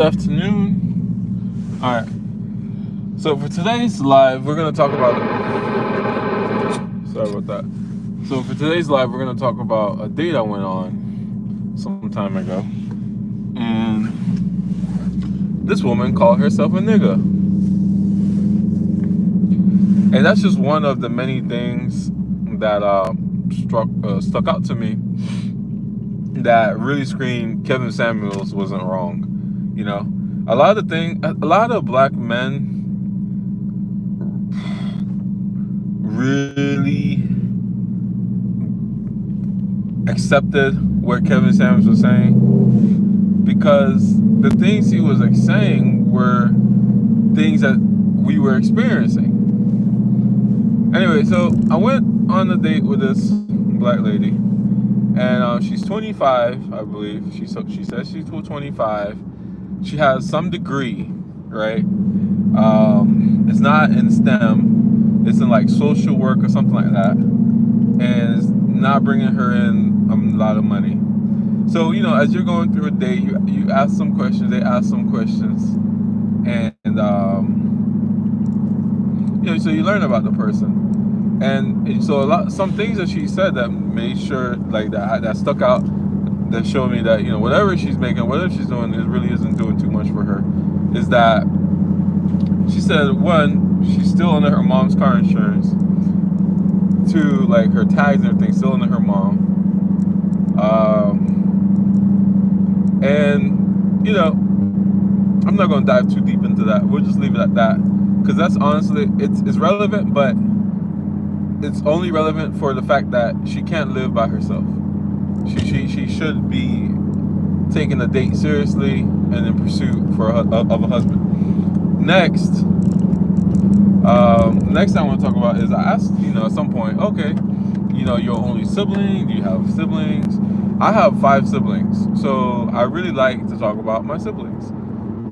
Afternoon. All right. So for today's live, we're gonna talk about. Sorry about that. So for today's live, we're gonna talk about a date I went on some time ago, and this woman called herself a nigga, and that's just one of the many things that stuck out to me that really screamed Kevin Samuels wasn't wrong. You know, a lot of black men really accepted what Kevin Samuels was saying because the things he was saying were things that we were experiencing. Anyway, so I went on a date with this black lady, and she's 25, I believe. She says she's 25. She has some degree, right? It's not in STEM. It's in like social work or something like that, and it's not bringing her in a lot of money. So as you're going through a date, you ask some questions. They ask some questions, and so you learn about the person. And so some things that she said that made sure like that stuck out, that showed me that whatever she's making, whatever she's doing, it really isn't doing too much for her. Is that she said, one, she's still under her mom's car insurance. Two, like her tags and everything still under her mom. And I'm not going to dive too deep into that. We'll just leave it at that, because that's honestly it's relevant, but it's only relevant for the fact that she can't live by herself. She should be taking a date seriously and in pursuit of a husband. Next thing I want to talk about is I asked, at some point, okay, your only sibling, do you have siblings? I have 5 siblings, so I really like to talk about my siblings.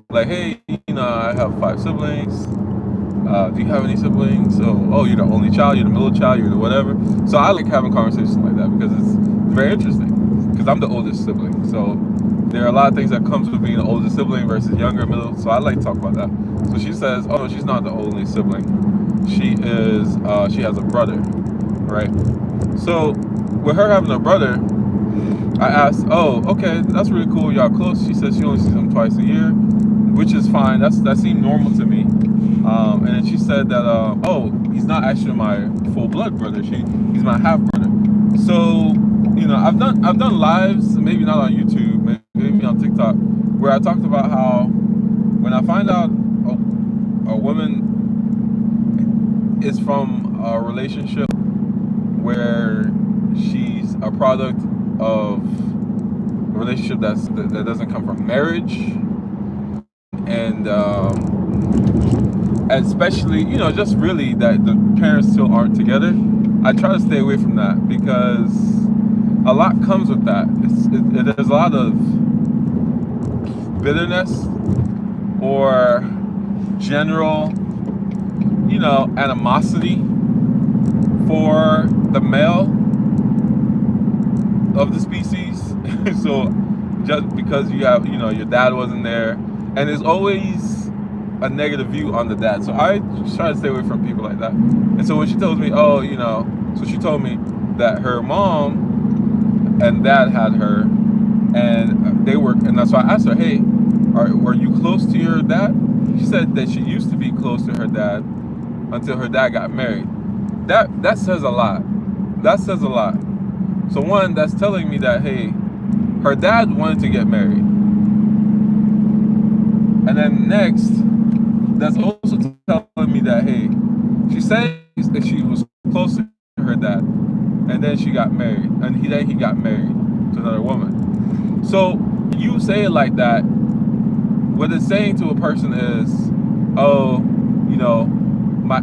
Like, hey, I have 5 siblings. Do you have any siblings? Oh, you're the only child, you're the middle child, you're the whatever. So I like having conversations like that because it's very interesting. Because I'm the oldest sibling, so there are a lot of things that comes with being the oldest sibling versus younger, middle. So I like to talk about that. So she says, oh no, she's not the only sibling. She has a brother, right? So with her having a brother, I asked, oh, okay, that's really cool. Y'all close? She says she only sees him twice a year, which is fine. That seemed normal to me. And then she said that, oh, he's not actually my full blood brother. He's my half brother. So, I've done lives, maybe not on YouTube, maybe on TikTok, where I talked about how when I find out a woman is from a relationship where she's a product of a relationship that doesn't come from marriage, and especially just really that the parents still aren't together, I try to stay away from that because a lot comes with that. There's a lot of bitterness or general animosity for the male of the species. So just because you have your dad wasn't there, and there's always a negative view on the dad. So I try to stay away from people like that. And so when she tells me, oh, so she told me that her mom and dad had her, and they work, and that's why I asked her, hey, were you close to your dad? She said that she used to be close to her dad until her dad got married. That says a lot. That says a lot. So one, that's telling me that, hey, her dad wanted to get married. And then next, that's also telling me that, hey, she said that she was close to her dad, and then she got married, and then he got married to another woman. So you say it like that, what it's saying to a person is, oh,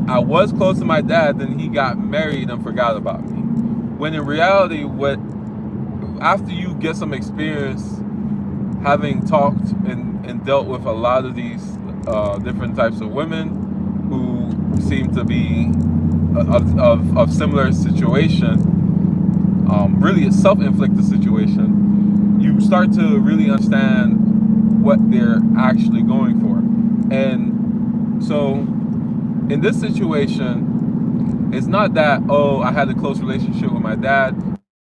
I was close to my dad, then he got married and forgot about me. When in reality, after you get some experience having talked and dealt with a lot of these different types of women who seem to be of similar situation, really a self-inflicted situation, you start to really understand what they're actually going for. And so in this situation, it's not that, oh, I had a close relationship with my dad,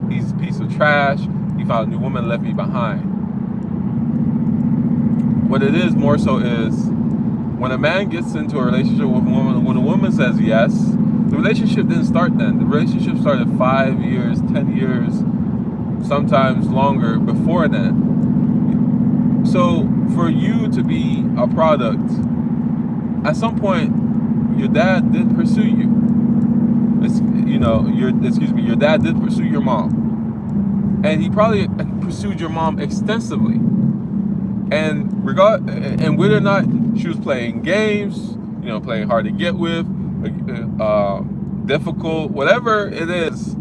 he's a piece of trash, he found a new woman, left me behind. What it is more so is when a man gets into a relationship with a woman, when a woman says yes, the relationship didn't start then. The relationship started 5 years, 10 years, sometimes longer before then. So for you to be a product, at some point, your dad did pursue you. Your dad did pursue your mom. And he probably pursued your mom extensively. And whether or not she was playing games, playing hard to get with, difficult, whatever it is,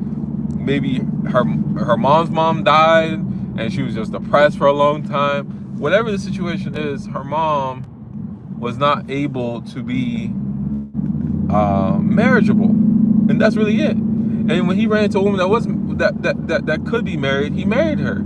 maybe her mom's mom died and she was just depressed for a long time. Whatever the situation is, her mom was not able to be marriageable, and that's really it. And when he ran into a woman that could be married, he married her.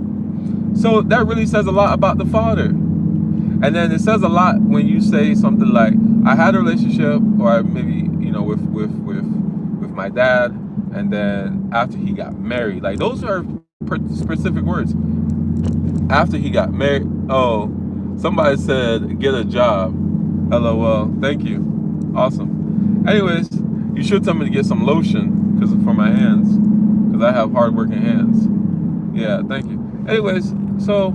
So that really says a lot about the father. And then it says a lot when you say something like, I had a relationship, or maybe with my dad, and then after he got married, like those are specific words. After he got married, oh, somebody said get a job. LOL. Thank you. Awesome. Anyways, you should tell me to get some lotion for my hands, because I have hard-working hands. Yeah, thank you. Anyways, so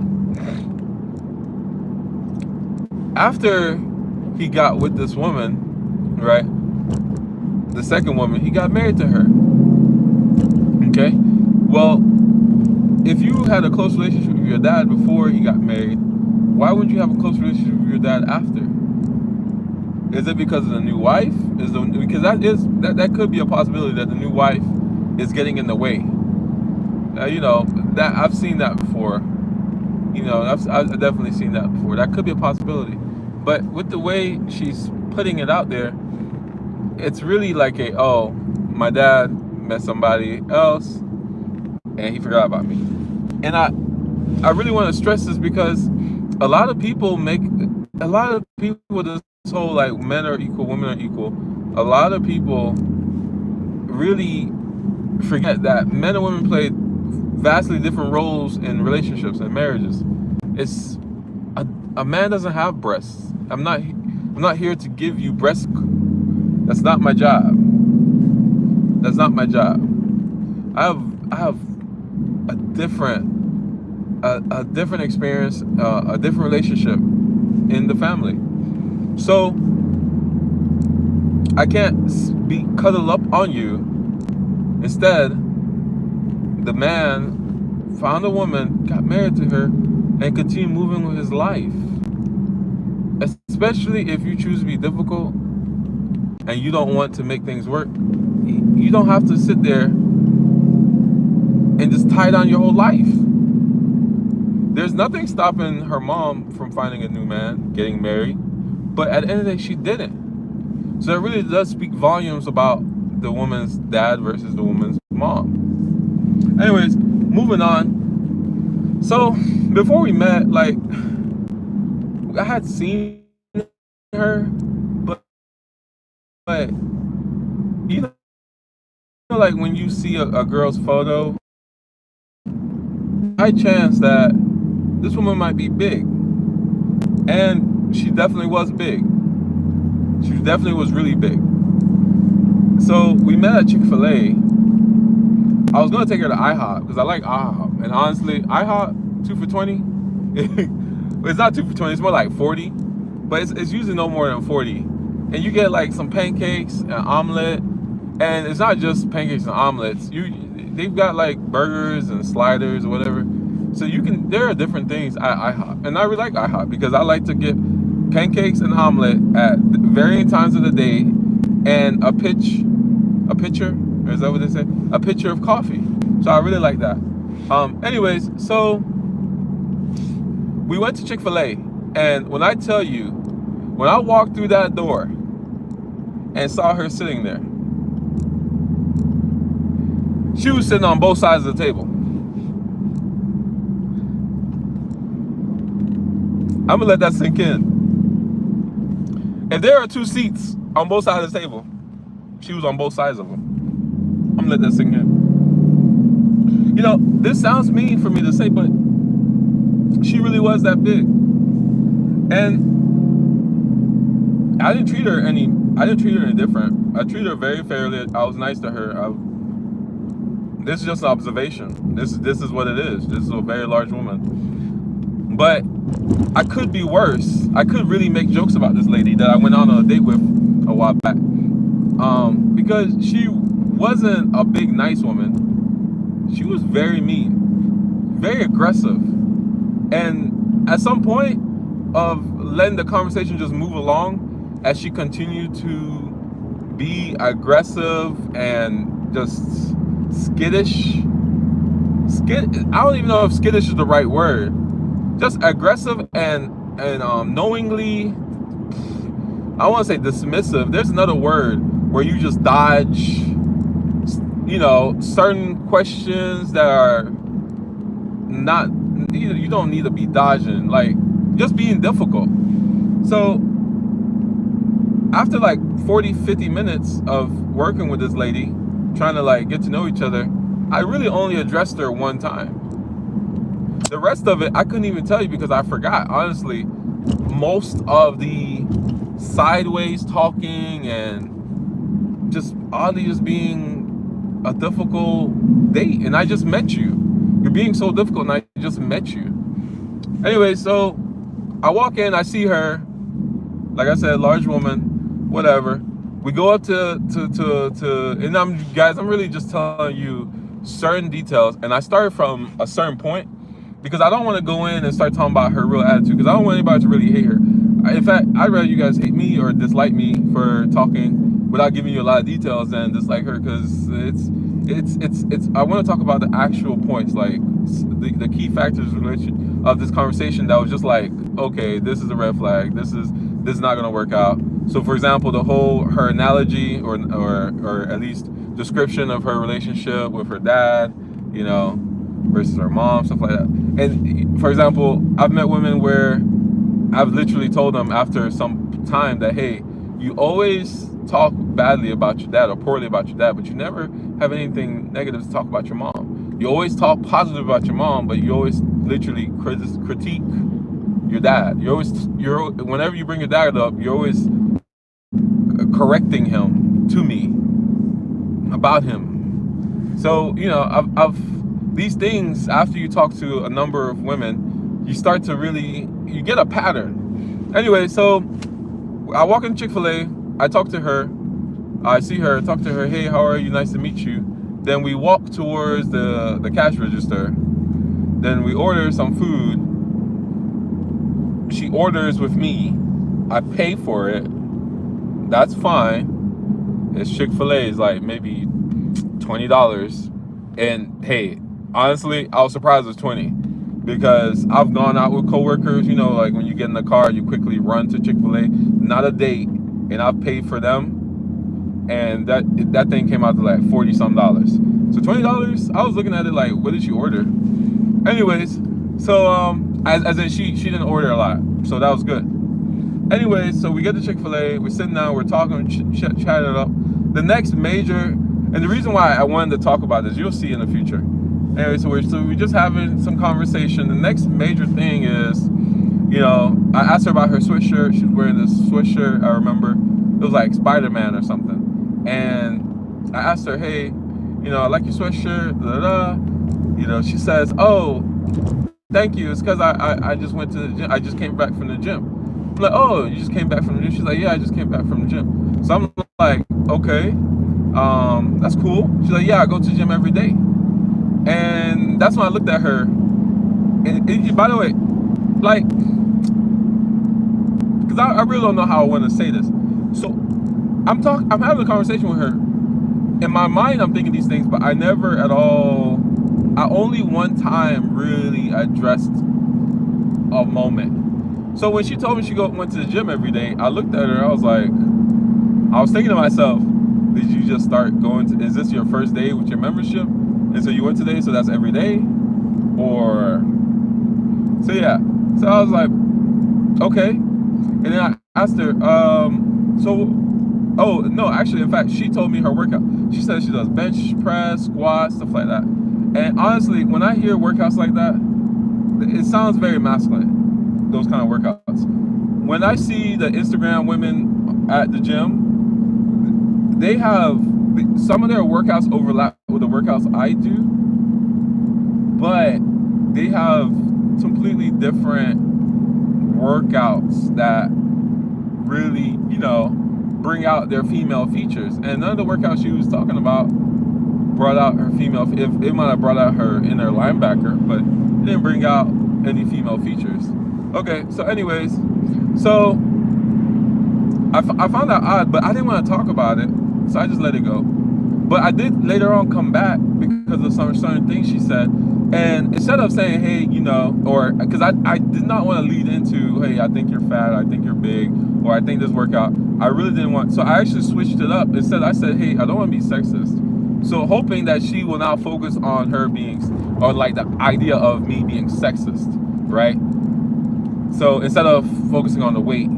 after he got with this woman, right? The second woman, he got married to her. Okay? Well, if you had a close relationship with your dad before he got married, why wouldn't you have a close relationship with your dad after? Is it because of the new wife? Because that could be a possibility, that the new wife is getting in the way. That I've seen that before. I've definitely seen that before. That could be a possibility. But with the way she's putting it out there, it's really like my dad met somebody else and he forgot about me. And I really want to stress this, because a lot of people with this whole like men are equal, women are equal, a lot of people really forget that men and women play vastly different roles in relationships and marriages. It's a man doesn't have breasts. I'm not here to give you breast. That's not my job. That's not my job. I have a different experience, a different relationship in the family. So I can't be cuddled up on you. Instead, the man found a woman, got married to her, and continued moving with his life. Especially if you choose to be difficult and you don't want to make things work, you don't have to sit there and just tie down your whole life. There's nothing stopping her mom from finding a new man, getting married, but at the end of the day, she didn't. So it really does speak volumes about the woman's dad versus the woman's mom. Anyways, moving on. So before we met, like, I had seen her, but like when you see a girl's photo, high chance that this woman might be big. And she definitely was big. She definitely was really big. So we met at Chick-fil-A. I was gonna take her to IHOP because I like IHOP. And honestly, IHOP 2 for $20. It's not 2 for $20, it's more like 40. But it's usually no more than 40. And you get like some pancakes, an omelet. And it's not just pancakes and omelets. They've got like burgers and sliders or whatever. So there are different things at IHOP. And I really like IHOP because I like to get pancakes and omelet at varying times of the day, and a pitcher, or is that what they say? A pitcher of coffee. So I really like that. Anyways, so we went to Chick-fil-A, and when I tell you, when I walked through that door and saw her sitting there, she was sitting on both sides of the table. I'm gonna let that sink in. If there are 2 seats on both sides of the table, she was on both sides of them. I'm gonna let that sink in. You know, this sounds mean for me to say, but she really was that big. And I didn't treat her any different. I treated her very fairly. I was nice to her. This is just an observation. This is what it is. This is a very large woman. But I could be worse. I could really make jokes about this lady that I went on a date with a while back. Because she wasn't a big, nice woman. She was very mean, very aggressive. And at some point of letting the conversation just move along, as she continued to be aggressive and just skittish. I don't even know if skittish is the right word. Just aggressive and knowingly, I want to say dismissive. There's another word where you just dodge, you know, certain questions that are not, you don't need to be dodging, like just being difficult. So after like 40-50 minutes of working with this lady, trying to like get to know each other, I really only addressed her one time. The rest of it, I couldn't even tell you because I forgot. Honestly, most of the sideways talking and just oddly just being a difficult date. And I just met you. You're being so difficult and I just met you. Anyway, so I walk in, I see her, like I said, large woman, whatever. We go up to and I'm really just telling you certain details. And I started from a certain point because I don't want to go in and start talking about her real attitude because I don't want anybody to really hate her. In fact, I'd rather you guys hate me or dislike me for talking without giving you a lot of details than dislike her, because it's I want to talk about the actual points, like the key factors of this conversation that was just like, okay, this is a red flag, this is not gonna work out. So for example, her analogy or at least description of her relationship with her dad, you know, versus her mom, stuff like that. And for example, I've met women where I've literally told them after some time that, hey, you always talk badly about your dad or poorly about your dad, but you never have anything negative to talk about your mom. You always talk positive about your mom, but you always literally critique your dad. Whenever you bring your dad up, you're always correcting him to me about him. So, you know, I've these things, after you talk to a number of women, you start to you get a pattern. Anyway, so I walk in Chick-fil-A, I talk to her, I see her, talk to her, hey, how are you? Nice to meet you. Then we walk towards the cash register. Then we order some food. She orders with me. I pay for it. That's fine. It's Chick-fil-A, is like maybe $20. And hey, honestly, I was surprised it was 20 because I've gone out with coworkers, you know, like when you get in the car, you quickly run to Chick-fil-A, not a date, and I've paid for them. And that thing came out to like $40-some. So $20, I was looking at it like, what did she order? Anyways, so as in she didn't order a lot, so that was good. Anyways, so we get to Chick-fil-A, we're sitting down, we're talking, chatting it up. The next major, and the reason why I wanted to talk about this, you'll see in the future. Anyway, so we're just having some conversation. The next major thing is, you know, I asked her about her sweatshirt. She was wearing this sweatshirt, I remember. It was like Spider-Man or something. And I asked her, hey, you know, I like your sweatshirt, da da da. You know, she says, oh, thank you. It's because I just went to the gym. I just came back from the gym. I'm like, oh, you just came back from the gym? She's like, yeah, I just came back from the gym. So I'm like, okay, that's cool. She's like, yeah, I go to the gym every day. And that's when I looked at her. And by the way, like, because I really don't know how I want to say this. So I'm having a conversation with her. In my mind, I'm thinking these things, but I never at all, I only one time really addressed a moment. So when she told me she went to the gym every day, I looked at her, I was thinking to myself, did you just start going to, is this your first day with your membership? And so you went today, so that's every day? Or, so yeah. So I was like, Okay. And then I asked her, oh, no, actually, in fact, she told me her workout. She said she does bench press, squats, stuff like that. And honestly, when I hear workouts like that, it sounds very masculine, those kind of workouts. When I see the Instagram women at the gym, they have, some of their workouts overlap with the workouts I do, but they have completely different workouts that really, bring out their female features. And none of the workouts she was talking about brought out her female. If it might have brought out her inner linebacker, but it didn't bring out any female features. Okay, so anyways, so I found that odd, but I didn't want to talk about it, so I just let it go. But I did later on come back because of some certain things she said. And instead of saying, hey, or because I did not want to lead into, hey, I think you're fat, I think you're big, or I think this workout, I really didn't want. So I actually switched it up. Instead, I said, hey, I don't want to be sexist. So hoping that she will now focus on her being, or like the idea of me being sexist, right? So instead of focusing on the weight,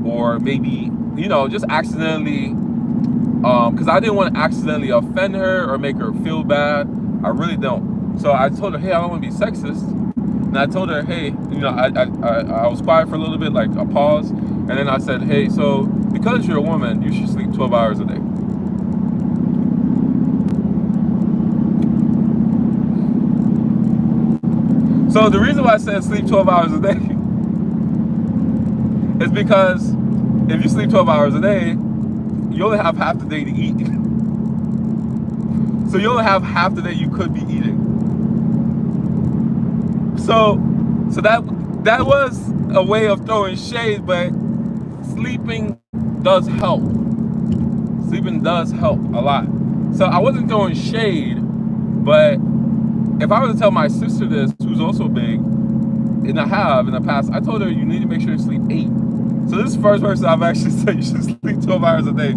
or maybe, just accidentally, because I didn't want to accidentally offend her or make her feel bad. I really don't. So I told her, hey, I don't want to be sexist. And I told her, hey, I was quiet for a little bit, like a pause. And then I said, hey, so because you're a woman, you should sleep 12 hours a day. So the reason why I said sleep 12 hours a day is because if you sleep 12 hours a day, you only have half the day to eat. So you only have half the day you could be eating. So that was a way of throwing shade, but sleeping does help. Sleeping does help a lot. So I wasn't throwing shade, but if I were to tell my sister this, who's also big, and I have in the past, I told her you need to make sure you sleep 8. So this is the first person I've actually said you should sleep 12 hours a day.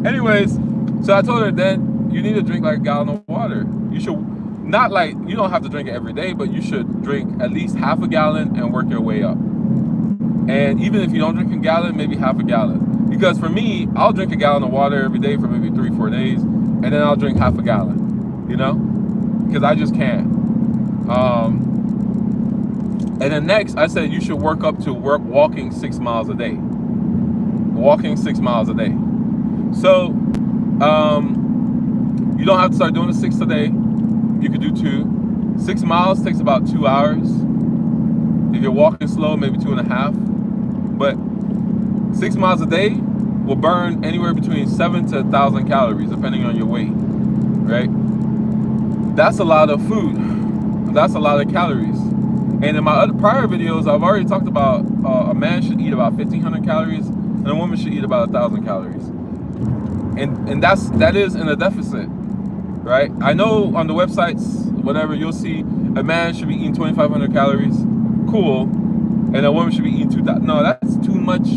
Anyways, so I told her then you need to drink like a gallon of water. You should, not like, you don't have to drink it every day, but you should drink at least half a gallon and work your way up. And even if you don't drink a gallon, maybe half a gallon. Because for me, I'll drink a gallon of water every day for maybe 3-4 days, and then I'll drink half a gallon, because I just can't. And then next, I said you should work up to walking 6 miles a day. Walking 6 miles a day. So, you don't have to start doing the 6 a day. You could do 2. 6 miles takes about 2 hours. If you're walking slow, maybe 2.5. But 6 miles a day will burn anywhere between 7 to 1,000 calories, depending on your weight, right? That's a lot of food. That's a lot of calories. And in my other prior videos, I've already talked about a man should eat about 1,500 calories, and a woman should eat about 1,000 calories. And that is in a deficit, right? I know on the websites, whatever, you'll see a man should be eating 2,500 calories. Cool. And a woman should be eating 2,000. No, that's too much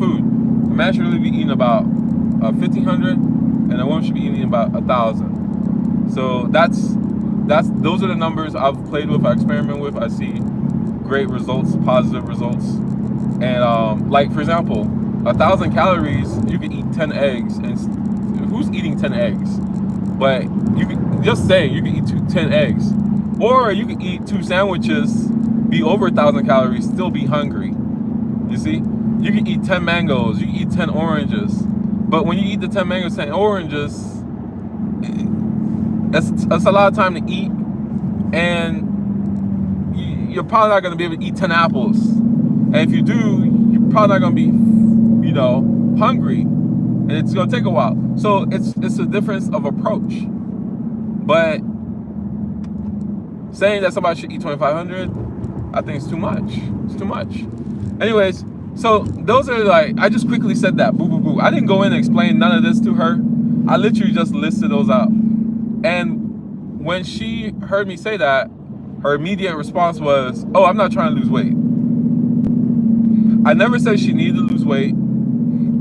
food. A man should really be eating about 1,500, and a woman should be eating about 1,000. So those are the numbers I've played with, I experiment with. I see great results, positive results. And like for example, 1,000 calories, you can eat 10 eggs. And who's eating 10 eggs? But you can just saying you can eat 10 eggs, or you can eat 2 sandwiches, be over 1,000 calories, still be hungry. You see, you can eat 10 mangoes, you can eat 10 oranges. But when you eat the 10 mangoes, 10 oranges, that's a lot of time to eat, and you're probably not going to be able to eat 10 apples. And if you do, you're probably not going to be, hungry, and it's going to take a while. So it's a difference of approach. But saying that somebody should eat 2,500, I think it's too much. It's too much. Anyways, so those are like, I just quickly said that. Boo, boo, boo. I didn't go in and explain none of this to her. I literally just listed those out. And when she heard me say that, her immediate response was, oh, I'm not trying to lose weight. I never said she needed to lose weight.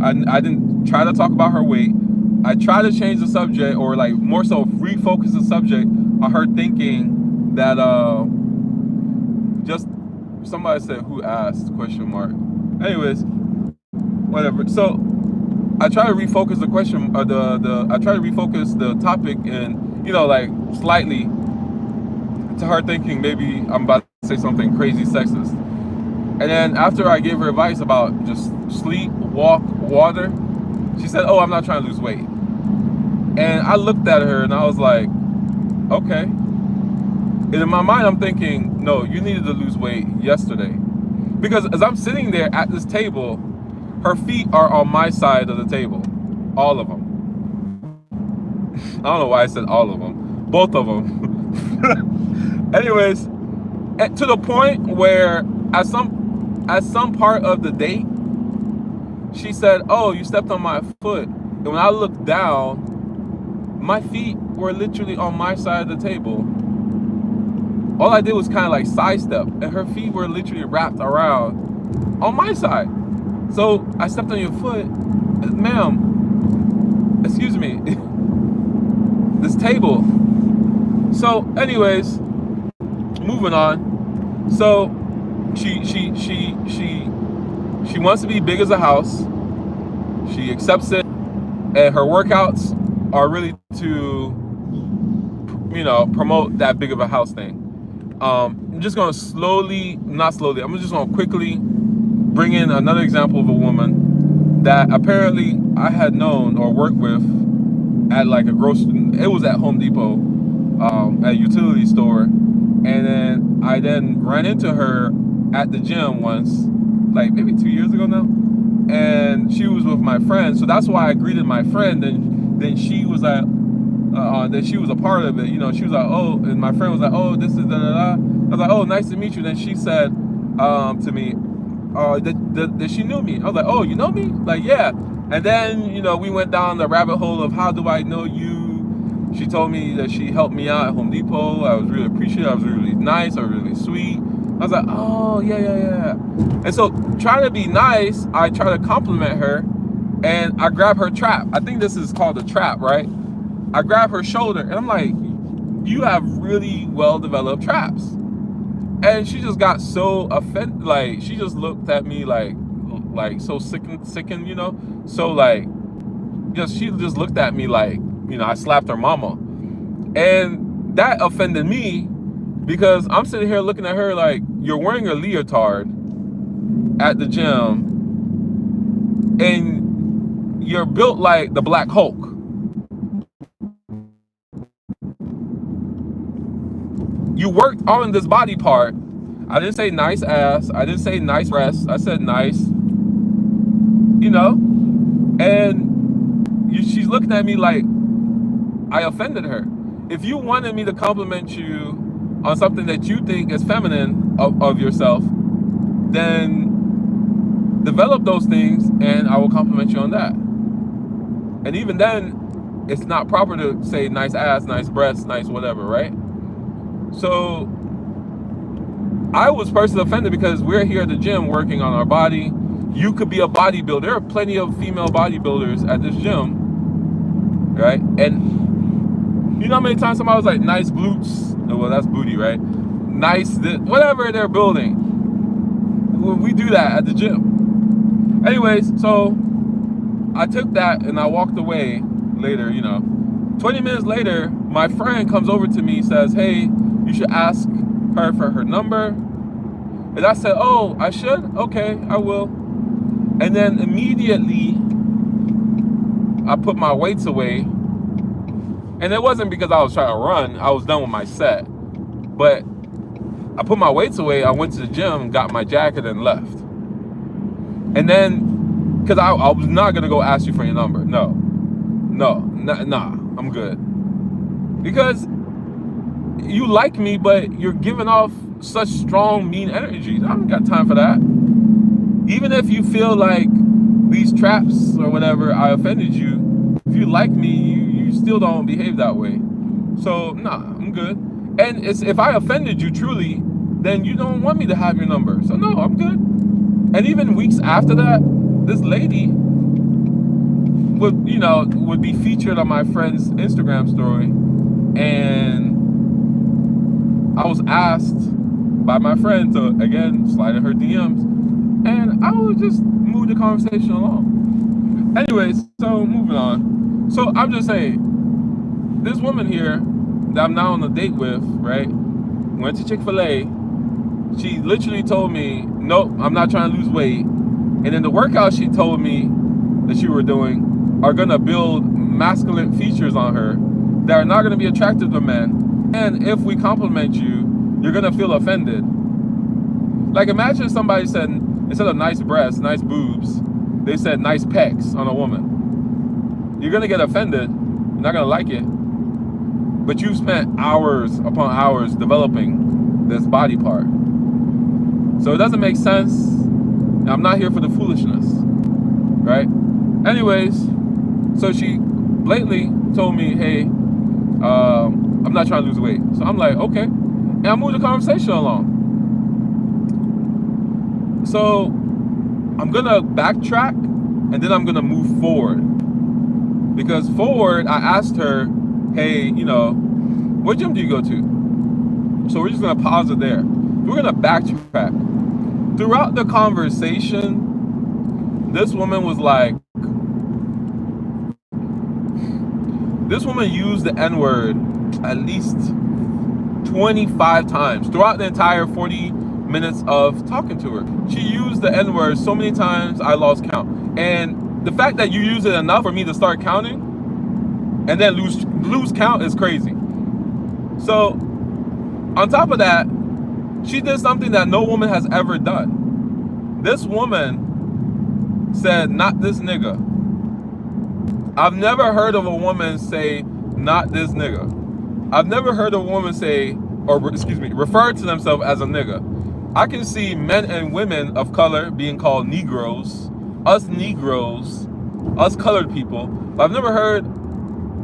I didn't try to talk about her weight. I tried to change the subject, or like more so refocus the subject on her thinking that just somebody said who asked question mark. Anyways, whatever. So I try to refocus the question, I try to refocus the topic, and like slightly to her thinking maybe I'm about to say something crazy sexist. And then after I gave her advice about just sleep, walk, water, she said, "Oh, I'm not trying to lose weight." And I looked at her and I was like, okay. And in my mind, I'm thinking, no, you needed to lose weight yesterday. Because as I'm sitting there at this table, her feet are on my side of the table. All of them. I don't know why I said all of them. Both of them. Anyways, to the point where at some part of the date, she said, "Oh, you stepped on my foot." And when I looked down, my feet were literally on my side of the table. All I did was kind of like sidestep, and her feet were literally wrapped around on my side. So I stepped on your foot, ma'am. Excuse me. This table. So, anyways, moving on. So she wants to be big as a house. She accepts it, and her workouts are really to promote that big of a house thing. I'm just gonna I'm just gonna quickly bring in another example of a woman that apparently I had known or worked with at like a it was at Home Depot, at a utility store, and then I ran into her at the gym once, like maybe 2 years ago now, and she was with my friend, so that's why I greeted my friend, and then she was like, that she was a part of it, she was like, "Oh," and my friend was like, "Oh, this is da da da." I was like, "Oh, nice to meet you." Then she said to me, that she knew me. I was like, "Oh, you know me?" Like, yeah. And then we went down the rabbit hole of how do I know you. She told me that she helped me out at Home Depot. I was really appreciative. I was really nice. I was really sweet. I was like, "Oh, yeah." And so trying to be nice, I try to compliment her, and I grab her trap. I think this is called a trap, right? I grab her shoulder, and I'm like, "You have really well-developed traps." And she just got so offended. Like, she just looked at me like so sickened, So like, she just looked at me like, I slapped her mama. And that offended me because I'm sitting here looking at her like, you're wearing a leotard at the gym and you're built like the Black Hulk. You worked on this body part. I didn't say nice ass. I didn't say nice breasts. I said nice. And she's looking at me like I offended her. If you wanted me to compliment you on something that you think is feminine of yourself, then develop those things and I will compliment you on that. And even then, it's not proper to say nice ass, nice breasts, nice whatever, right? So I was personally offended because we're here at the gym working on our body. You could be a bodybuilder. There are plenty of female bodybuilders at this gym, right? And you know how many times somebody was like, "Nice glutes." Well, that's booty, right? Nice, whatever they're building. We do that at the gym. Anyways, so I took that and I walked away later, 20 minutes later, my friend comes over to me and says, "Hey, you should ask her for her number." And I said, "Oh, I should? Okay, I will." And then immediately, I put my weights away. And it wasn't because I was trying to run. I was done with my set. But I put my weights away. I went to the gym, got my jacket, and left. And then, because I was not going to go ask you for your number. No, I'm good. Because you like me, but you're giving off such strong, mean energy. I don't got time for that. Even if you feel like these traps or whatever, I offended you, if you like me, you still don't behave that way. So, nah, I'm good. And if I offended you truly, then you don't want me to have your number. So, no, I'm good. And even weeks after that, this lady would be featured on my friend's Instagram story. And I was asked by my friend to, again, slide in her DMs. And I would just move the conversation along. Anyways, so moving on. So I'm just saying, this woman here that I'm now on a date with, right, went to Chick-fil-A. She literally told me, nope, I'm not trying to lose weight. And then the workouts she told me that she were doing are gonna build masculine features on her that are not gonna be attractive to men. And if we compliment you, you're gonna feel offended. Like, imagine somebody said, instead of nice breasts, nice boobs, they said nice pecs on a woman. You're gonna get offended. You're not gonna like it. But you've spent hours upon hours developing this body part. So it doesn't make sense. I'm not here for the foolishness, right? Anyways, so she blatantly told me, hey, I'm not trying to lose weight. So I'm like, okay. And I moved the conversation along. So I'm gonna backtrack and then I'm gonna move forward. Because forward, I asked her, hey, you know, what gym do you go to? So we're just gonna pause it there. We're gonna backtrack. Throughout the conversation, this woman was like, this woman used the N-word at least 25 times throughout the entire 40 minutes of talking to her. She used the N-word so many times I lost count. And the fact that you use it enough for me to start counting and then lose count is crazy. So on top of that, she did something that no woman has ever done. This woman said, not this nigga. I've never heard of a woman say, not this nigga. I've never heard of a woman say, or excuse me, refer to themselves as a nigga. I can see men and women of color being called Negroes, us colored people, but I've never heard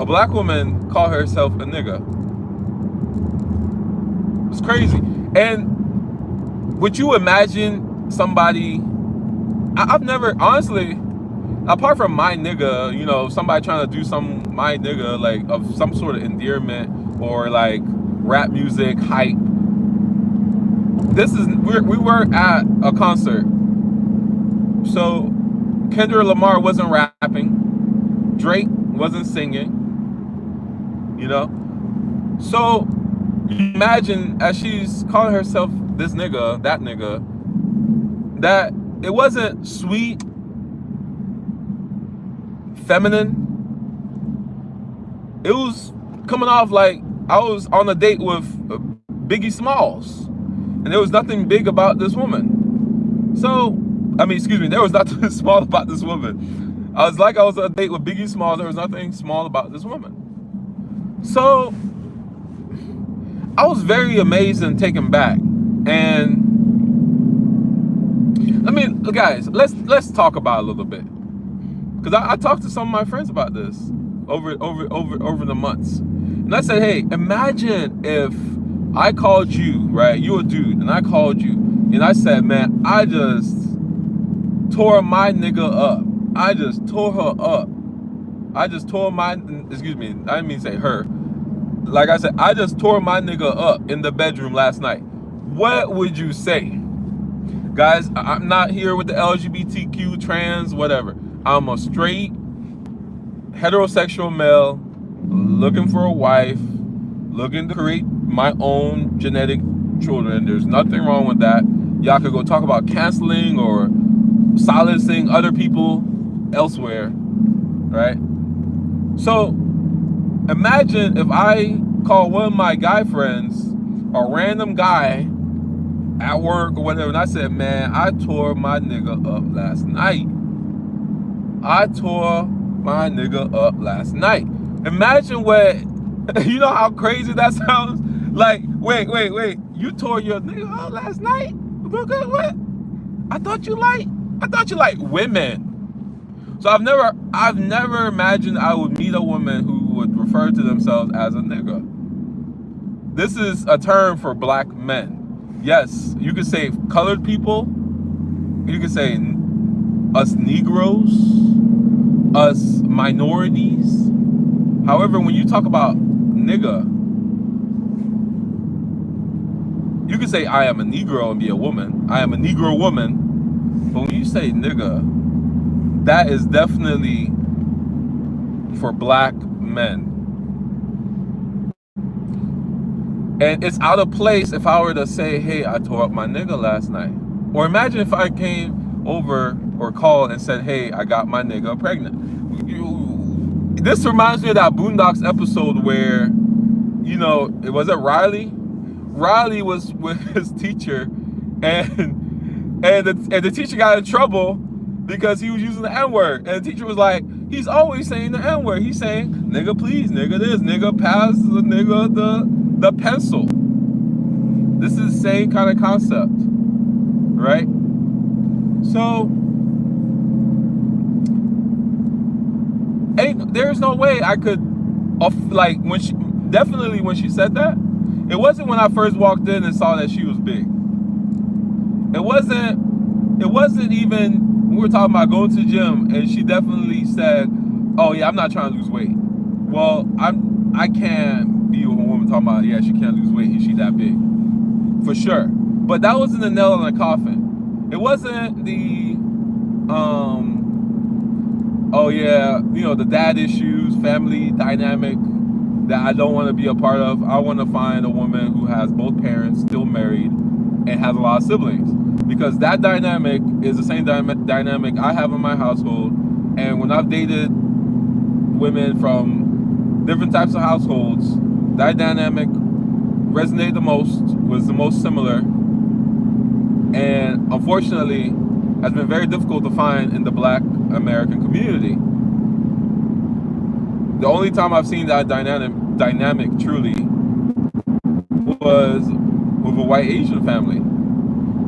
a black woman call herself a nigga. It's crazy. And would you imagine somebody, I've never, honestly, apart from my nigga, you know, somebody trying to do some my nigga, like of some sort of endearment or like rap music hype. We were at a concert. So Kendrick Lamar wasn't rapping. Drake wasn't singing. You know? So imagine as she's calling herself this nigga, that nigga, that it wasn't sweet, feminine. It was coming off like I was on a date with Biggie Smalls. And there was nothing big about this woman. So, I mean, excuse me, there was nothing small about this woman. I was like I was on a date with Biggie Smalls. There was nothing small about this woman. So, I was very amazed and taken back. And I mean, guys, let's talk about it a little bit. Because I talked to some of my friends about this over the months. And I said, hey, imagine if I called you, right? You're a dude, and I called you, and I said, man, I just tore my nigga up. I just tore her up. I just tore my, excuse me, I didn't mean to say her. Like I said, I just tore my nigga up in the bedroom last night. What would you say? Guys, I'm not here with the LGBTQ, trans, whatever. I'm a straight, heterosexual male, looking for a wife, looking to create my own genetic children. There's nothing wrong with that. Y'all could go talk about canceling or silencing other people elsewhere, right? So imagine if I call one of my guy friends, a random guy at work or whatever, and I said, man, I tore my nigga up last night. I tore my nigga up last night. Imagine what, you know how crazy that sounds? Like, wait, you tore your nigga up last night? What? I thought you like women. So I've never imagined I would meet a woman who would refer to themselves as a nigga. This is a term for black men. Yes, you could say colored people. You could say us Negroes, us minorities. However, when you talk about nigga, you could say I am a Negro and be a woman. I am a Negro woman. But when you say nigga, that is definitely for black men. And it's out of place if I were to say, hey, I tore up my nigga last night. Or imagine if I came over or called and said, hey, I got my nigga pregnant. This reminds me of that Boondocks episode where, you know, it wasn't Riley. Riley was with his teacher, and the teacher got in trouble because he was using the N-word. And the teacher was like, he's always saying the N-word. He's saying, nigga please, nigga this, nigga pass the nigga the pencil. This is the same kind of concept, right? So there's no way I could, like, when she said that, it wasn't when I first walked in and saw that she was big. It wasn't even when we were talking about going to the gym and she definitely said, oh yeah, I'm not trying to lose weight. Well, I can't be with a woman talking about, yeah, she can't lose weight, is she that big? For sure. But that wasn't the nail in the coffin. It wasn't the oh yeah, you know, the dad issues, family dynamic that I don't want to be a part of. I want to find a woman who has both parents, still married, and has a lot of siblings. Because that dynamic is the same dynamic I have in my household. And when I've dated women from different types of households, that dynamic resonated the most, was the most similar. And unfortunately, has been very difficult to find in the black American community. The only time I've seen that dynamic truly was with a white Asian family.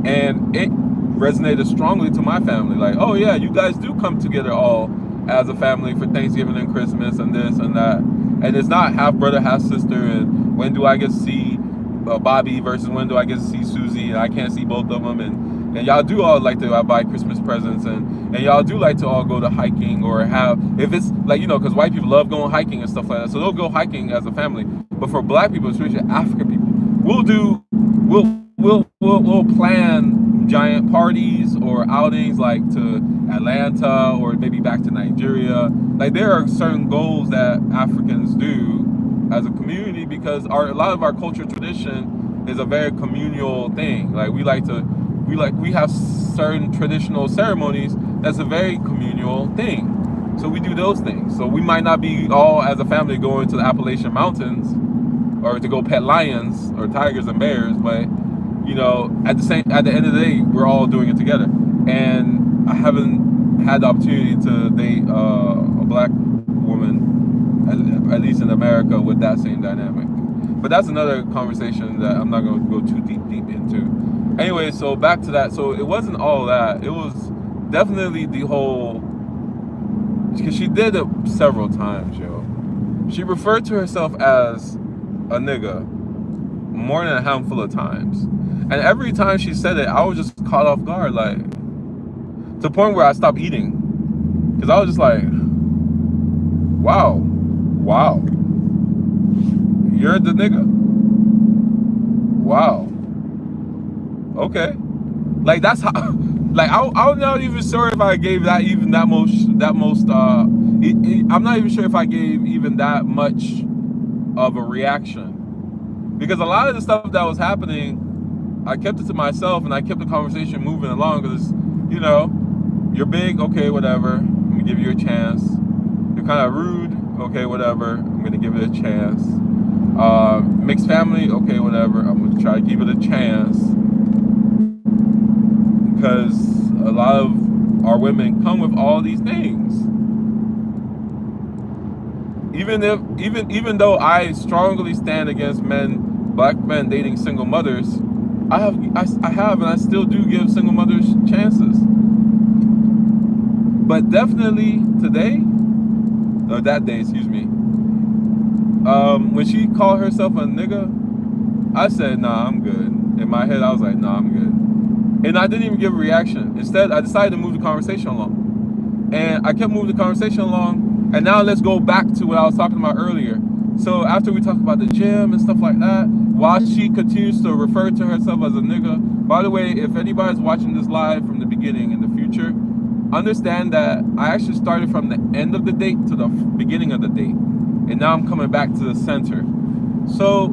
And it resonated strongly to my family. Like, oh yeah, you guys do come together all as a family for Thanksgiving and Christmas and this and that. And it's not half brother, half sister, and when do I get to see Bobby versus when do I get to see Susie, and I can't see both of them. And y'all do all like to buy Christmas presents, and y'all do like to all go to hiking or have, if it's like, you know, because white people love going hiking and stuff like that, so they'll go hiking as a family. But for black people, especially African people, we'll plan giant parties or outings like to Atlanta or maybe back to Nigeria. Like there are certain goals that Africans do as a community because a lot of our culture tradition is a very communal thing. Like we have certain traditional ceremonies that's a very communal thing. So we do those things. So we might not be all as a family going to the Appalachian Mountains or to go pet lions or tigers and bears, but you know, at the end of the day, we're all doing it together. And I haven't had the opportunity to date a black woman, at least in America, with that same dynamic. But that's another conversation that I'm not going to go too deep into. Anyway, so back to that. So it wasn't all that. It was definitely the whole, because she did it several times, yo. She referred to herself as a nigga more than a handful of times. And every time she said it, I was just caught off guard, like, to the point where I stopped eating. Because I was just like, wow, you're the nigga? Wow. Okay. Like, that's how, like, I'm not even sure if I gave that even that most, I'm not even sure if I gave even that much of a reaction. Because a lot of the stuff that was happening, I kept it to myself and I kept the conversation moving along because, you know, you're big, okay, whatever. I'm gonna give you a chance. You're kind of rude, okay, whatever. I'm gonna give it a chance. Mixed family, okay, whatever. I'm gonna try to give it a chance. Because a lot of our women come with all these things. Even though I strongly stand against black men dating single mothers, I have and I still do give single mothers chances. But definitely today, or that day, excuse me, when she called herself a nigga, I said, nah, I'm good. In my head, I was like, nah, I'm good. And I didn't even give a reaction. Instead, I decided to move the conversation along. And I kept moving the conversation along. And now let's go back to what I was talking about earlier. So after we talked about the gym and stuff like that, while she continues to refer to herself as a nigga, by the way, if anybody's watching this live from the beginning in the future, understand that I actually started from the end of the date to the beginning of the date. And now I'm coming back to the center. So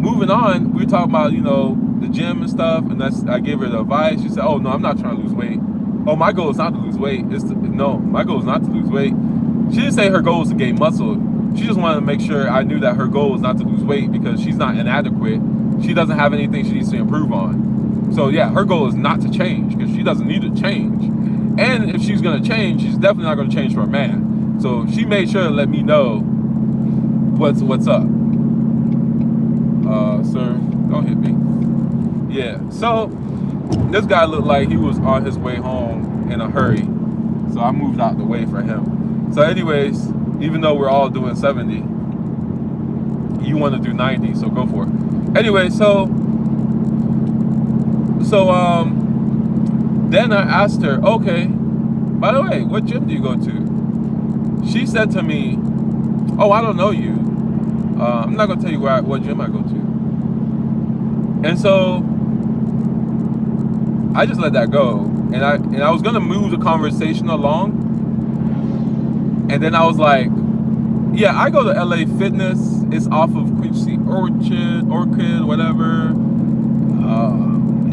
moving on, we were talking about, you know, the gym and stuff, and I gave her the advice. She said, oh, no, I'm not trying to lose weight. Oh, my goal is not to lose weight. No, my goal is not to lose weight. She didn't say her goal is to gain muscle. She just wanted to make sure I knew that her goal was not to lose weight because she's not inadequate. She doesn't have anything she needs to improve on. So yeah, her goal is not to change because she doesn't need to change. And if she's going to change, she's definitely not going to change for a man. So she made sure to let me know what's up. Sir, don't hit me. Yeah, so this guy looked like he was on his way home in a hurry. So I moved out the way for him. So anyways, even though we're all doing 70, you want to do 90, so go for it. Anyway, so then I asked her, okay, by the way, what gym do you go to? She said to me, oh, I don't know you. I'm not going to tell you what gym I go to. And so I just let that go. And I was going to move the conversation along. And then I was like, yeah, I go to LA Fitness. It's off of Quincy Orchid, whatever.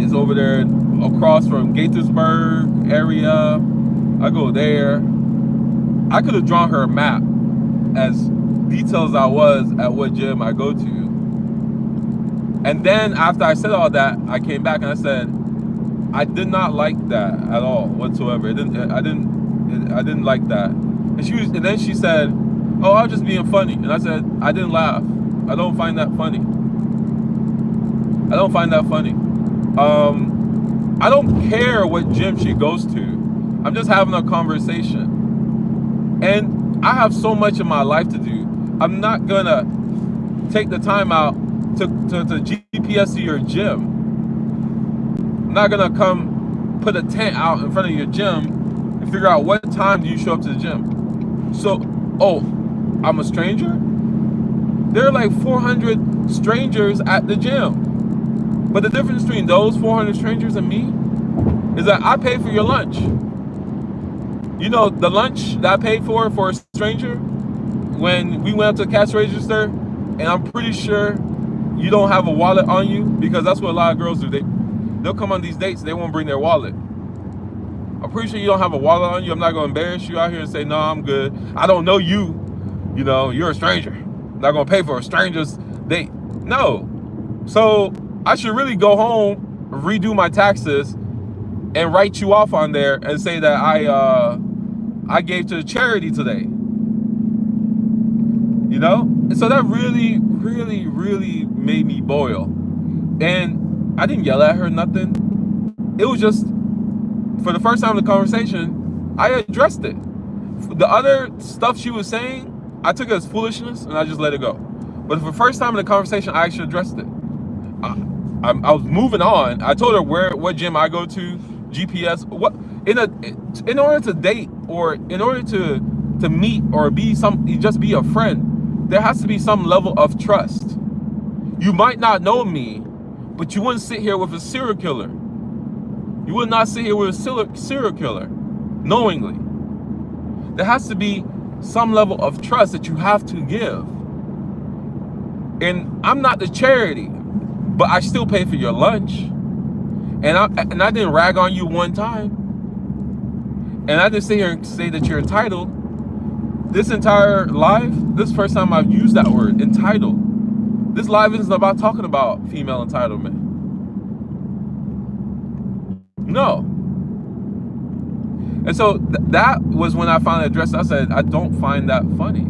It's over there across from Gaithersburg area. I go there. I could have drawn her a map as detailed as I was at what gym I go to. And then after I said all that, I came back and I said, I did not like that at all whatsoever. I didn't like that. And then she said, oh, I was just being funny. And I said, I didn't laugh. I don't find that funny. I don't find that funny. I don't care what gym she goes to. I'm just having a conversation. And I have so much in my life to do. I'm not gonna take the time out to GPS to your gym. I'm not gonna come put a tent out in front of your gym and figure out what time do you show up to the gym. So, oh, I'm a stranger? There are like 400 strangers at the gym. But the difference between those 400 strangers and me is that I pay for your lunch. You know, the lunch that I paid for a stranger when we went up to the cash register, and I'm pretty sure you don't have a wallet on you, because that's what a lot of girls do. They'll come on these dates, they won't bring their wallet. I'm pretty sure you don't have a wallet on you. I'm not going to embarrass you out here and say, no, I'm good. I don't know you. You know, you're a stranger. I'm not going to pay for a stranger's date. No. So I should really go home, redo my taxes, and write you off on there and say that I gave to charity today. You know? And so that really, really, really made me boil. And I didn't yell at her, nothing. It was just, for the first time in the conversation, I addressed it. The other stuff she was saying, I took it as foolishness and I just let it go. But for the first time in the conversation, I actually addressed it. I was moving on. I told her what gym I go to, GPS. What in order to date, or in order to meet or just be a friend, there has to be some level of trust. You might not know me, but you wouldn't sit here with a serial killer. You would not sit here with a serial killer knowingly. There has to be some level of trust that you have to give. And I'm not the charity, but I still pay for your lunch. And I didn't rag on you one time. And I didn't sit here and say that you're entitled. This entire live, this is the first time I've used that word, entitled. This live isn't about talking about female entitlement. No. And so that was when I finally addressed it. I said, I don't find that funny.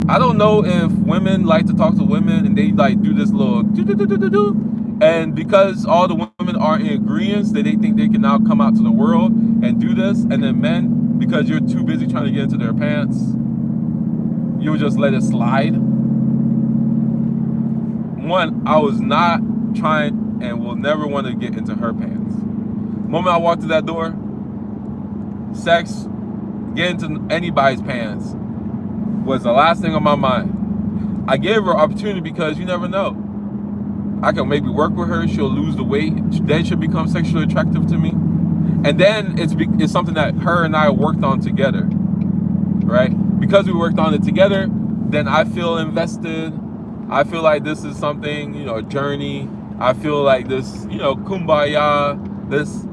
I don't know if women like to talk to women and they like do this little do. And because all the women are in agreement, that they think they can now come out to the world and do this. And then men, because you're too busy trying to get into their pants, you'll just let it slide. One, I was not trying and will never want to get into her pants. The moment I walked through that door, sex, get into anybody's pants was the last thing on my mind. I gave her opportunity because you never know. I can maybe work with her. She'll lose the weight. Then she'll become sexually attractive to me. And then it's something that her and I worked on together, right? Because we worked on it together, then I feel invested. I feel like this is something, a journey. I feel like this, kumbaya, this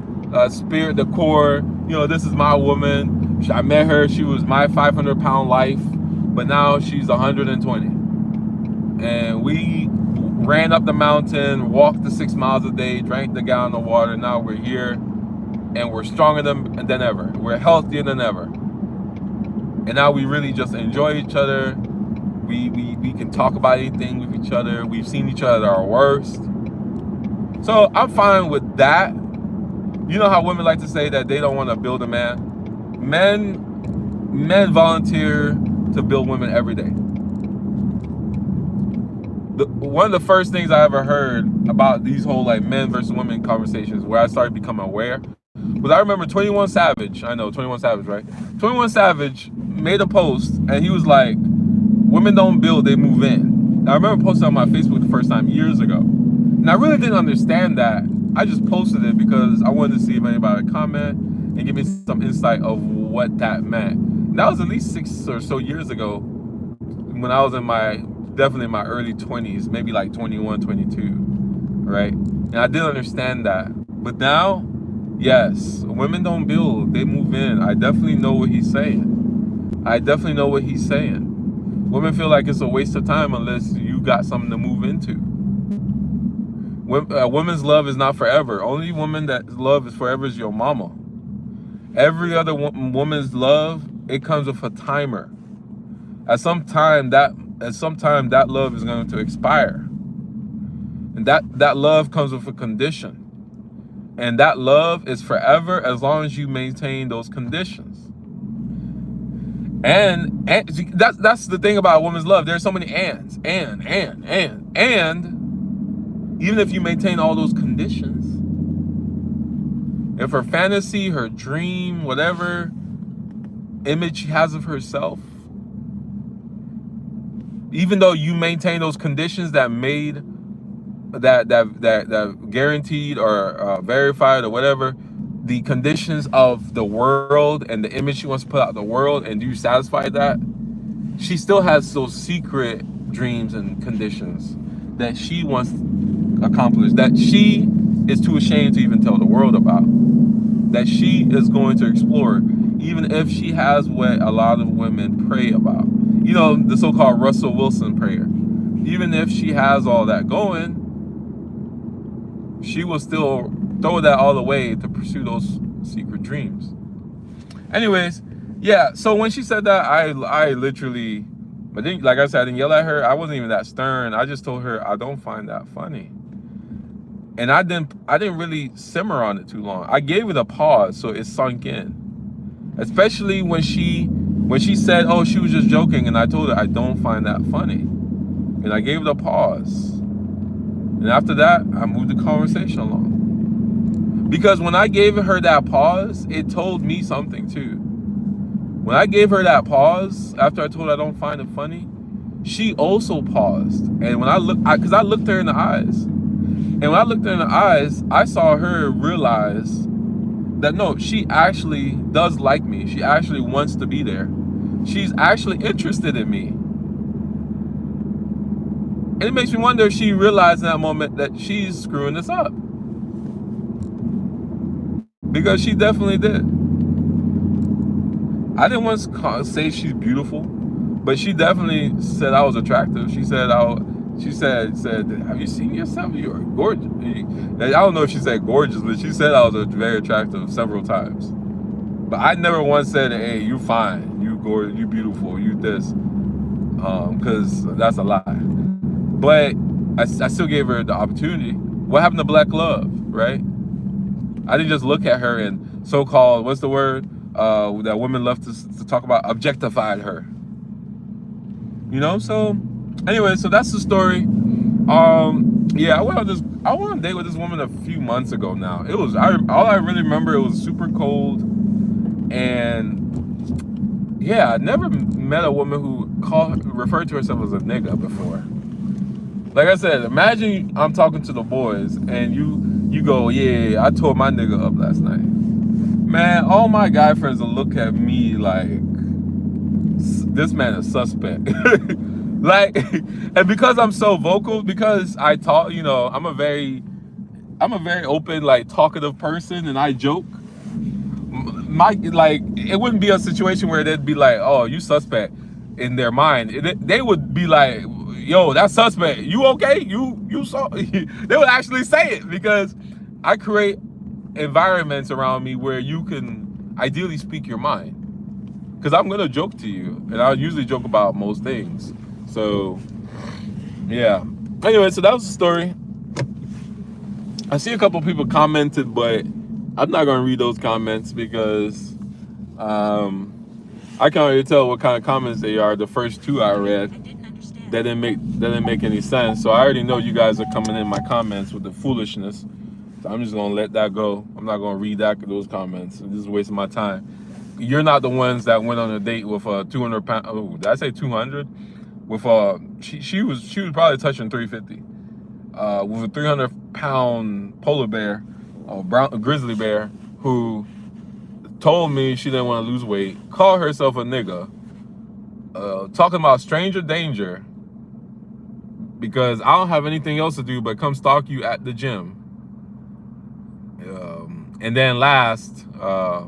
spirit, the core, this is my woman. I met her. She was my 500-pound life, but now she's 120. And we ran up the mountain, walked the 6 miles a day, drank the gallon of water. Now we're here, and we're stronger than ever. We're healthier than ever. And now we really just enjoy each other. We can talk about anything with each other. We've seen each other at our worst. So I'm fine with that. You know how women like to say that they don't want to build a man? Men volunteer to build women every day. One of the first things I ever heard about these whole like men versus women conversations, where I started becoming aware, was I remember 21 Savage. I know 21 Savage, right? 21 Savage made a post, and he was like, women don't build, they move in. I remember posting on my Facebook the first time years ago. And I really didn't understand that. I just posted it because I wanted to see if anybody would comment and give me some insight of what that meant. And that was at least 6 or so years ago, when I was definitely in my early 20s, maybe like 21, 22, right? And I didn't understand that. But now, yes, women don't build, they move in. I definitely know what he's saying. Women feel like it's a waste of time unless you got something to move into. Women's love is not forever. Only woman that love is forever is your mama. Every other woman's love, it comes with a timer. At some time that love is going to expire. And that love comes with a condition. And that love is forever as long as you maintain those conditions. And that's the thing about a woman's love. There's so many ands. And even if you maintain all those conditions, if her fantasy, her dream, whatever image she has of herself, even though you maintain those conditions that made that guaranteed or verified or whatever the conditions of the world and the image she wants to put out in the world, and you satisfy that, she still has those secret dreams and conditions that she wants accomplished, that she is too ashamed to even tell the world about, that she is going to explore, even if she has what a lot of women pray about. The so-called Russell Wilson prayer. Even if she has all that going, she will still throw that all away to pursue those secret dreams. Anyways, yeah, so when she said that, I literally, but then, like I said, I didn't yell at her. I wasn't even that stern. I just told her I don't find that funny. And I didn't really simmer on it too long. I gave it a pause so it sunk in. Especially when she said, oh, she was just joking, and I told her I don't find that funny. And I gave it a pause. And after that, I moved the conversation along. Because when I gave her that pause, it told me something too. When I gave her that pause, after I told her I don't find it funny, she also paused. And when I looked her in the eyes. And when I looked her in the eyes, I saw her realize that no, she actually does like me. She actually wants to be there. She's actually interested in me. And it makes me wonder if she realized in that moment that she's screwing this up. Because she definitely did. I didn't want to say she's beautiful, but she definitely said I was attractive. She said, have you seen yourself? You are gorgeous. I don't know if she said gorgeous, but she said I was very attractive several times. But I never once said, hey, you fine, you gorgeous, you beautiful, you this. Because that's a lie. But I still gave her the opportunity. What happened to black love, right? I didn't just look at her and so-called, what's the word that women love to talk about, objectified her. So anyway, so that's the story. Yeah, I went on a date with this woman a few months ago now. All I really remember, it was super cold, and yeah, I never met a woman who referred to herself as a nigga before. Like I said, imagine I'm talking to the boys and you go, yeah, I tore my nigga up last night. Man, all my guy friends will look at me like this man is suspect. Like, and because I'm so vocal, because I talk, you know, I'm a very open, like talkative person, and I joke. My like, it wouldn't be a situation where they'd be like, "Oh, you suspect," in their mind. They would be like, "Yo, that's suspect. You okay? You saw?" They would actually say it because I create environments around me where you can ideally speak your mind. Because I'm gonna joke to you, and I usually joke about most things. So, yeah. Anyway, so that was the story. I see a couple people commented, but I'm not gonna read those comments because I can't really tell what kind of comments they are. The first two I read, that didn't make any sense. So I already know you guys are coming in my comments with the foolishness. So I'm just gonna let that go. I'm not gonna read those comments. This is wasting my time. You're not the ones that went on a date with a 200 pound. Oh, did I say 200? With she was probably touching 350. With a 300-pound polar bear, a grizzly bear, who told me she didn't want to lose weight, called herself a nigga, talking about stranger danger because I don't have anything else to do but come stalk you at the gym. And then last, I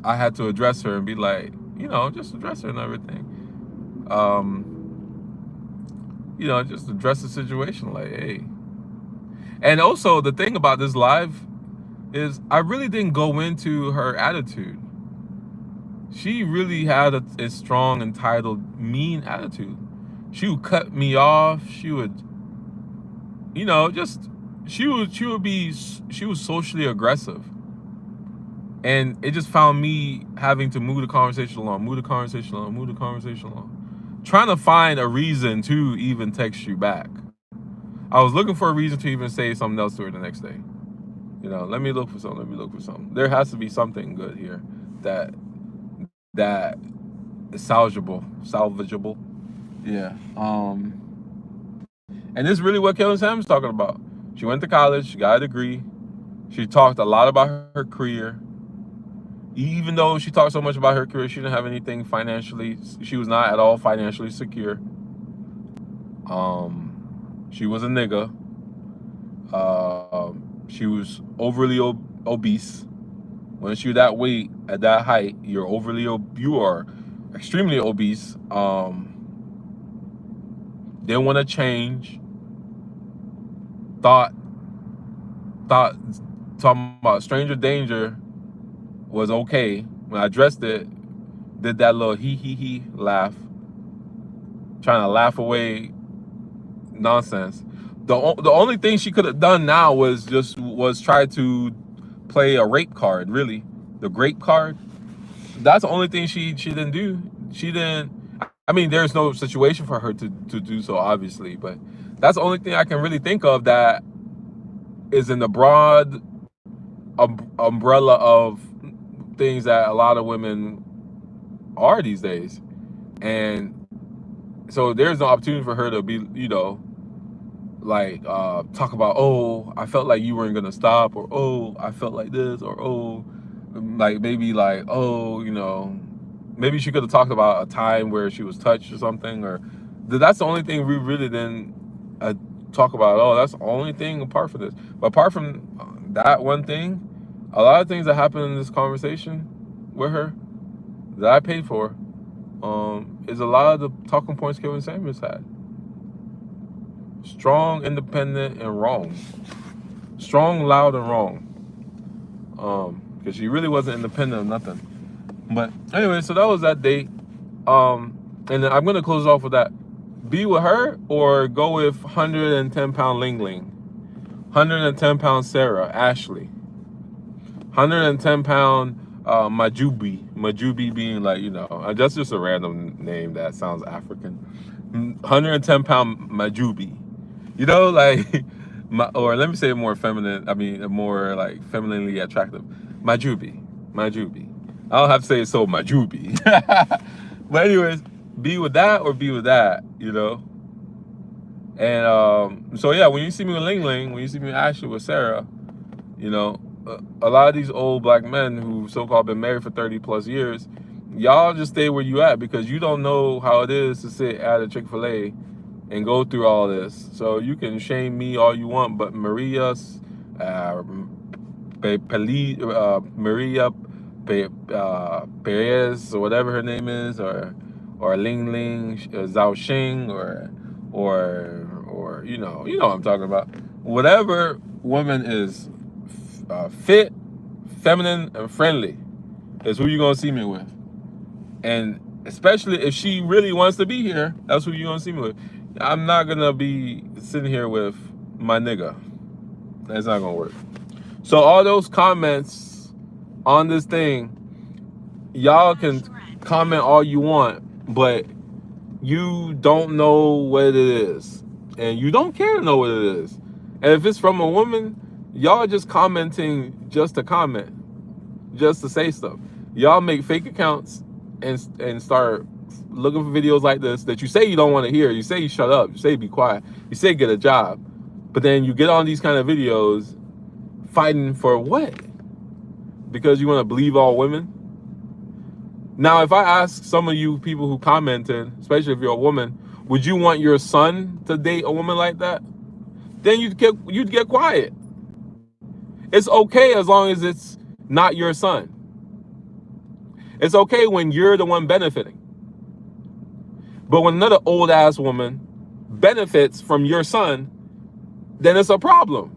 had to address her and be like, you know, just address her and everything. You know, just address the situation like, hey. And also, the thing about this live is I really didn't go into her attitude. She really had a strong, entitled, mean attitude. She would cut me off. She would, you know, just, she was socially aggressive. And it just found me having to move the conversation along, trying to find a reason to even text you back. I was looking for a reason to even say something else to her the next day. You know, let me look for something. There has to be something good here that is salvageable. Yeah. And this is really what Kelly Sam's talking about. She went to college, she got a degree. She talked a lot about her career. Even though she talked so much about her career, she didn't have anything financially. She was not at all financially secure. She was a nigga. She was overly obese. When you're that weight at that height, you are extremely obese. Didn't want to change. Thought talking about stranger danger was okay. When I addressed it, did that little he laugh, trying to laugh away nonsense. The only thing she could have done now was try to play a rape card, really, the grape card. That's the only thing she didn't do. She didn't. I mean, there's no situation for her to do so, obviously, but that's the only thing I can really think of that is in the broad umbrella of things that a lot of women are these days. And so there's no opportunity for her to be, you know, like talk about, oh, I felt like you weren't gonna stop, or oh, I felt like this, or oh, like maybe like, oh, you know, maybe she could have talked about a time where she was touched or something, or that's the only thing we really didn't talk about. Oh, that's the only thing apart from this. But apart from that one thing, a lot of things that happened in this conversation with her that I paid for is a lot of the talking points Kevin Samuels had. Strong, independent, and wrong. Strong, loud, and wrong. Because she really wasn't independent of nothing. But anyway, so that was that date. And then I'm gonna close off with that. Be with her or go with 110-pound Ling Ling, 110-pound Sarah Ashley, 110-pound Majubi being like, you know, that's just a random name that sounds African. 110-pound Majubi, you know, like, or let me say more feminine. I mean, more like femininely attractive, Majubi. I don't have to say it's so majubi. But anyways, be with that or be with that, you know. And so yeah, when you see me with Ling Ling, when you see me with Ashley, with Sarah, you know, a lot of these old black men who so-called been married for 30 plus years, y'all just stay where you at because you don't know how it is to sit at a Chick-fil-A and go through all this. So you can shame me all you want, but Maria Perez or whatever her name is, or Ling Ling Zhao Xing, or you know what I'm talking about. Whatever woman is fit, feminine, and friendly is who you're gonna see me with. And especially if she really wants to be here, that's who you're gonna see me with. I'm not gonna be sitting here with my nigga. That's not gonna work. So all those comments on this thing, y'all can comment all you want, but you don't know what it is. And you don't care to know what it is. And if it's from a woman, y'all are just commenting just to comment, just to say stuff. Y'all make fake accounts and start looking for videos like this that you say you don't want to hear. You say you shut up. You say be quiet. You say get a job. But then you get on these kind of videos fighting for what? Because you want to believe all women? Now, if I ask some of you people who commented, especially if you're a woman, would you want your son to date a woman like that? Then you'd get quiet. It's okay as long as it's not your son. It's okay when you're the one benefiting. But when another old ass woman benefits from your son, then it's a problem.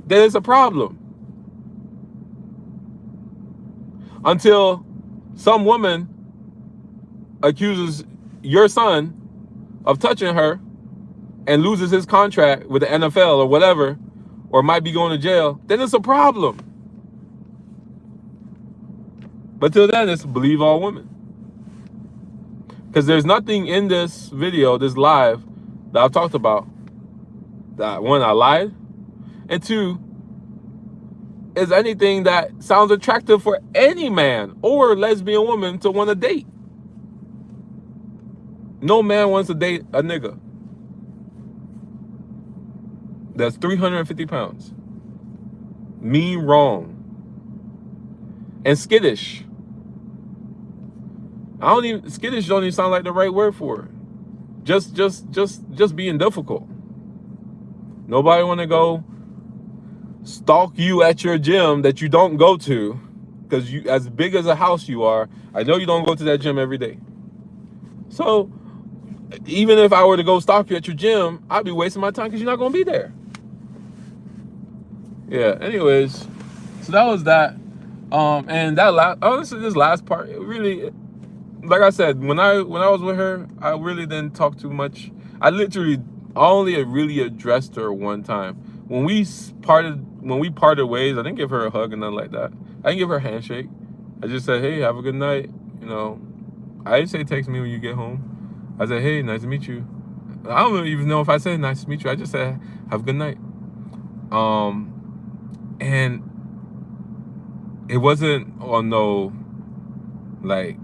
Then it's a problem. Until some woman accuses your son of touching her and loses his contract with the NFL or whatever, or might be going to jail, then it's a problem. But till then, it's believe all women. Because there's nothing in this video, this live, that I've talked about that, one, I lied, and two, is anything that sounds attractive for any man or lesbian woman to want to date. No man wants to date a nigga that's 350 pounds. Mean, wrong, and skittish. Skittish don't even sound like the right word for it. Just being difficult. Nobody want to go stalk you at your gym that you don't go to, because you, as big as a house you are, I know you don't go to that gym every day. So even if I were to go stalk you at your gym, I'd be wasting my time because you're not going to be there. Yeah, anyways, so that was that. And that this last part, it really, like I said, when I was with her, I really didn't talk too much. I only really addressed her one time. When we parted ways, I didn't give her a hug and nothing like that. I didn't give her a handshake. I just said, hey, have a good night. You know, I didn't say text me when you get home. I said, hey, nice to meet you. I don't even know if I said nice to meet you. I just said, have a good night. And it wasn't on no, like,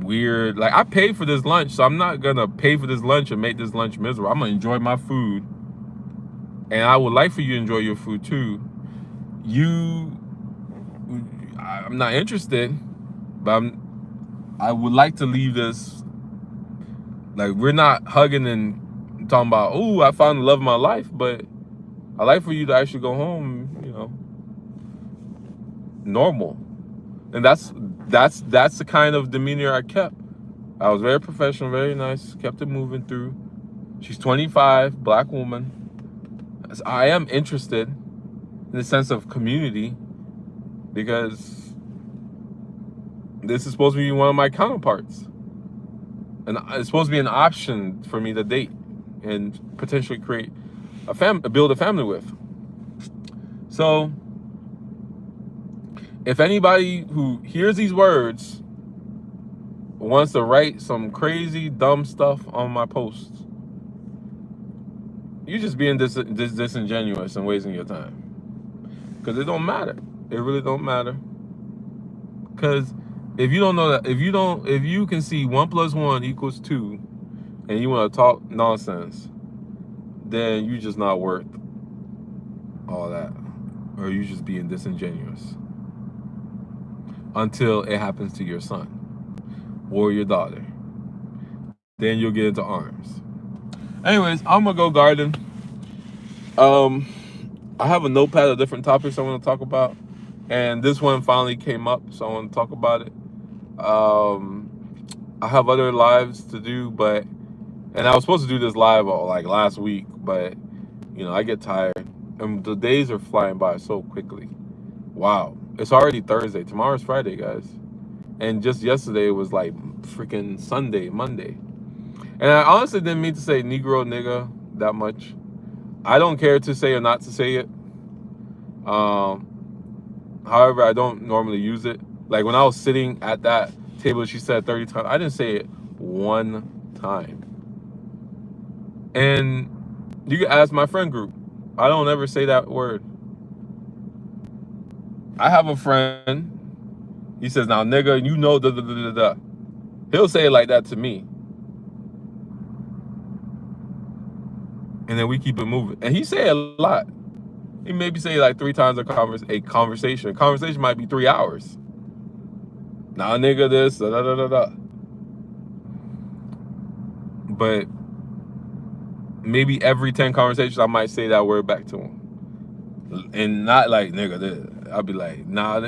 weird, like, I paid for this lunch, so I'm not gonna pay for this lunch and make this lunch miserable. I'm gonna enjoy my food, and I would like for you to enjoy your food too. I'm not interested, but I would like to leave this, like, we're not hugging and talking about, oh, I found the love of my life, but I like for you to actually go home, you know, normal. And that's the kind of demeanor I kept. I was very professional, very nice, kept it moving through. She's 25, black woman. I am interested in the sense of community, because this is supposed to be one of my counterparts. And it's supposed to be an option for me to date and potentially create build a family with. So if anybody who hears these words wants to write some crazy dumb stuff on my posts, you're just being disingenuous and wasting your time, because it don't matter. It really don't matter. Because if you don't know that, if you can see 1 + 1 = 2, and you want to talk nonsense, then you just not worth all that, or you just being disingenuous until it happens to your son or your daughter. Then you'll get into arms. Anyways, I'm gonna go garden. I have a notepad of different topics I want to talk about, and this one finally came up, so I want to talk about it. I have other lives to do, and I was supposed to do this live like last week, but I get tired, and the days are flying by so quickly. Wow, it's already Thursday. Tomorrow's Friday, guys, and just yesterday it was like freaking Monday. And I honestly didn't mean to say Negro, nigga that much. I don't care to say or not to say it. However, I don't normally use it. Like when I was sitting at that table, she said 30 times. I didn't say it one time. And you can ask my friend group. I don't ever say that word. I have a friend. He says, now, nigga, da da da da da. He'll say it like that to me. And then we keep it moving. And he say a lot. He maybe say like 3 times a conversation. A conversation might be 3 hours. Nah, nigga, this, da da da da da. But maybe every 10 conversations, I might say that word back to him. And not like, nigga, this. I'll be like, nah,